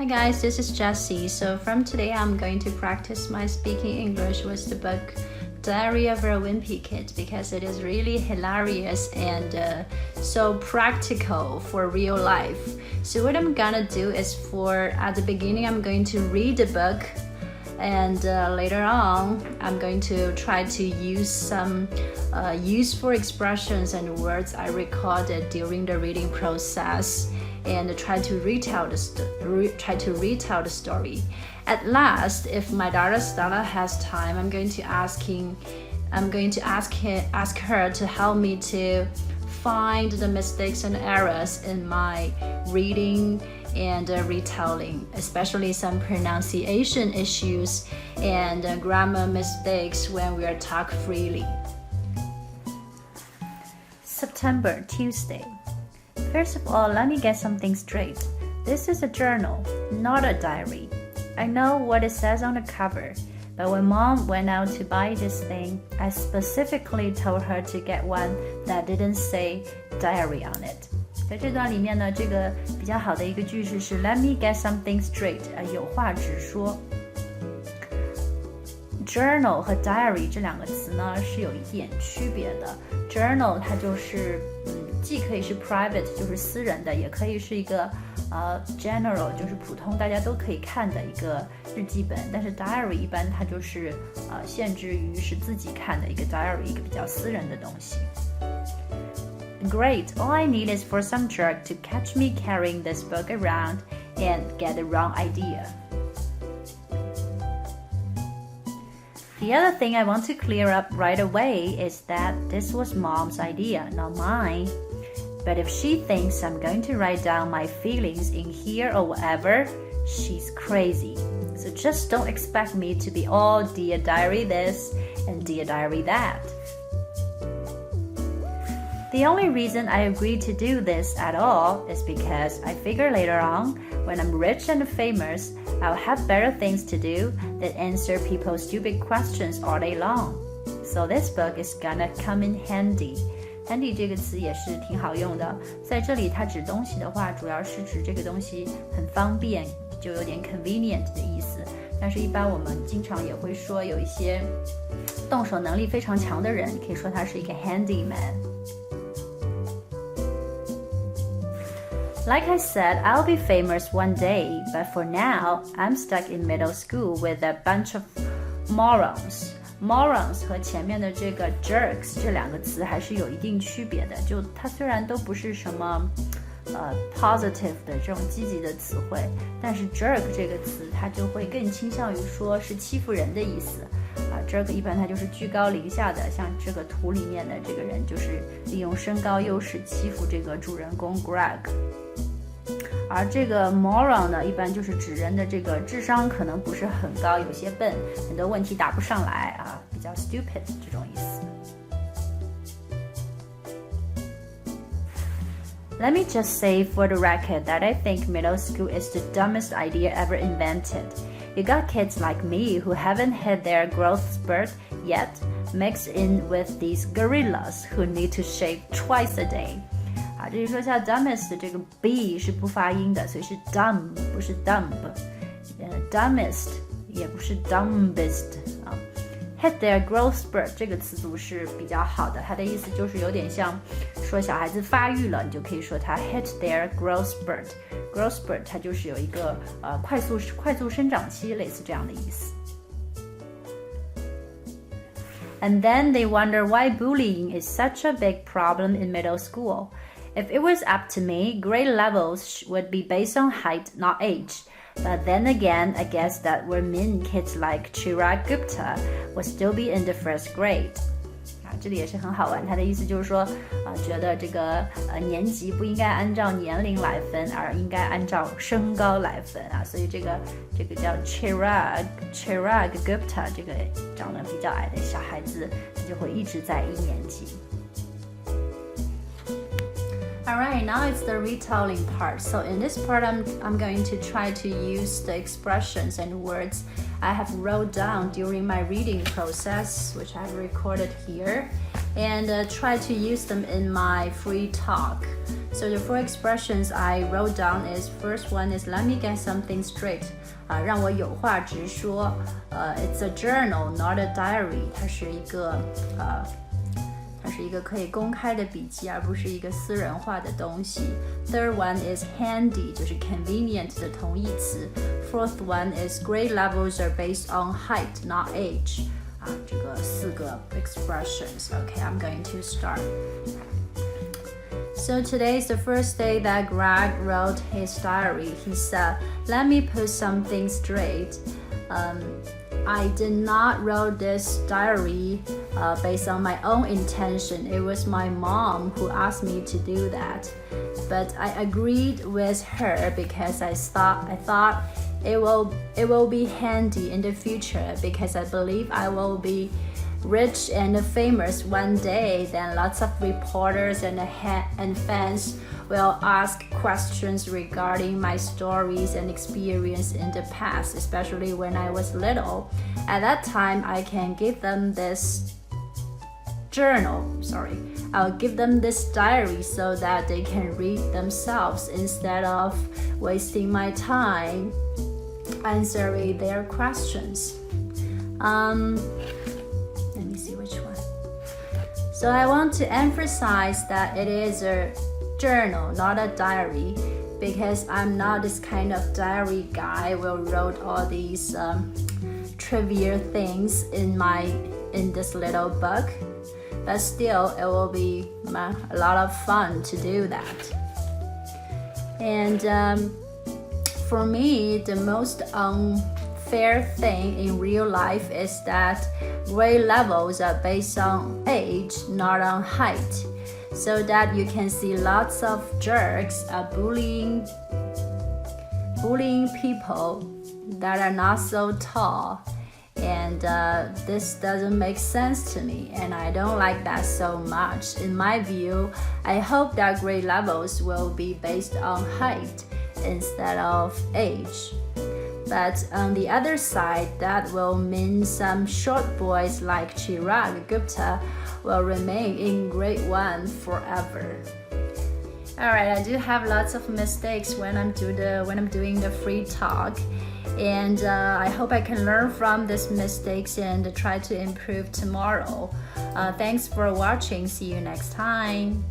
Hi guys, this is Jessie. So from today, I'm going to practice my speaking English with the book Diary of a Wimpy Kid because it is really hilarious and so practical for real life. So what I'm gonna do is at the beginning, I'm going to read the book and later on, I'm going to try to use some useful expressions and words I recorded during the reading process and try to retell the story. At last, if my daughter Stella has time, I'm going to ask her to help me to find the mistakes and errors in my reading and retelling, especially some pronunciation issues and grammar mistakes when we are talk freely. September, Tuesday. First of all, let me get something straight. This is a journal, not a diary. I know what it says on the cover, but when Mom went out to buy this thing, I specifically told her to get one that didn't say diary on it. 在这段里面呢，这个比较好的一个句式是 Let me get something straight， 有话直说。Journal 和 diary 这两个词呢是有一点区别的。Journal 它就是既可以是 private 就是私人的，也可以是一个general 就是普通大家都可以看的一个日记本。但是 diary 一般它就是限制于是自己看的一个 diary， 一个比较私人的东西。Great, all I need is for some jerk to catch me carrying this book around and get the wrong idea. The other thing I want to clear up right away is that this was Mom's idea, not mine. But if she thinks I'm going to write down my feelings in here or whatever, she's crazy. So just don't expect me to be all Dear Diary this and Dear Diary that. The only reason I agreed to do this at all is because I figure later on, when I'm rich and famous, I'll have better things to do than answer people's stupid questions all day long. So this book is gonna come in handy.Handy 这个词也是挺好用的，在这里它指东西的话，主要是指这个东西很方便，就有点 convenient 的意思。但是一般我们经常也会说有一些动手能力非常强的人，可以说他是一个 handyman。Like I said, I'll be famous one day, but for now, I'm stuck in middle school with a bunch of morons.Morons 和前面的这个 jerks 这两个词还是有一定区别的，就它虽然都不是什么positive 的这种积极的词汇，但是 jerk 这个词它就会更倾向于说是欺负人的意思jerk 一般它就是居高临下的，像这个图里面的这个人就是利用身高优势欺负这个主人公 Greg。而这个 moron 呢，一般就是指人的这个智商可能不是很高，有些笨，很多问题答不上来比较 stupid 这种意思。Let me just say for the record that I think middle school is the dumbest idea ever invented. You got kids like me who haven't hit their growth spurt yet, mixed in with these gorillas who need to shave twice a day.这里说像 dumbest 这个 b 是不发音的，所以是 dumb 不是 dumb。dumbest 也不是 dumbest hit their growth spurt 这个词组是比较好的，它的意思就是有点像说小孩子发育了，你就可以说他 hit their growth spurt。growth spurt 它就是有一个快速生长期，类似这样的意思。And then they wonder why bullying is such a big problem in middle school.If it was up to me, grade levels would be based on height, not age. But then again, I guess that would mean kids like Chirag Gupta would still be in the first grade. 这里也是很好玩，它的意思就是说觉得这个年级不应该按照年龄来分，而应该按照身高来分所以这个叫 Chirag Gupta 这个长得比较矮的小孩子，他就会一直在1年级。Alright, now it's the retelling part. So in this part, I'm going to try to use the expressions and words I have wrote down during my reading process, which I've recorded here. and try to use them in my free talk. So the four expressions I wrote down is, first one is let me get something straight. 让我有话直说。It's a journal, not a diary. 它是一个可以公开的笔记，而不是一个私人化的东西。Third one is handy, 就是 convenient 的同义词。Fourth one is grade levels are based on height, not age. 这个4个 expressions. Okay, I'm going to start. So today is the first day that Greg wrote his diary. He said, let me put something straight. I did not write this diary based on my own intention. It was my mom who asked me to do that. But I agreed with her because I thought it will be handy in the future because I believe I will be rich and famous one day. Then lots of reporters and fans will ask questions regarding my stories and experience in the past, especially when I was little. At that time, I can give them this I'll give them this diary so that they can read themselves instead of wasting my time answering their questions. Let me see which one. So I want to emphasize that it is a journal, not a diary, because I'm not this kind of diary guy who wrote all these trivial things in this little book. But still, it will be a lot of fun to do that. And for me, the most unfair thing in real life is that grade levels are based on age, not on height. So that you can see lots of jerks bullying people that are not so tall. And this doesn't make sense to me, and I don't like that so much. In my view, I hope that grade levels will be based on height instead of age. But on the other side, that will mean some short boys like Chirag Gupta will remain in grade 1 forever. Alright, I do have lots of mistakes when I'm doing the free talk, and I hope I can learn from these mistakes and try to improve tomorrow. Thanks for watching. See you next time.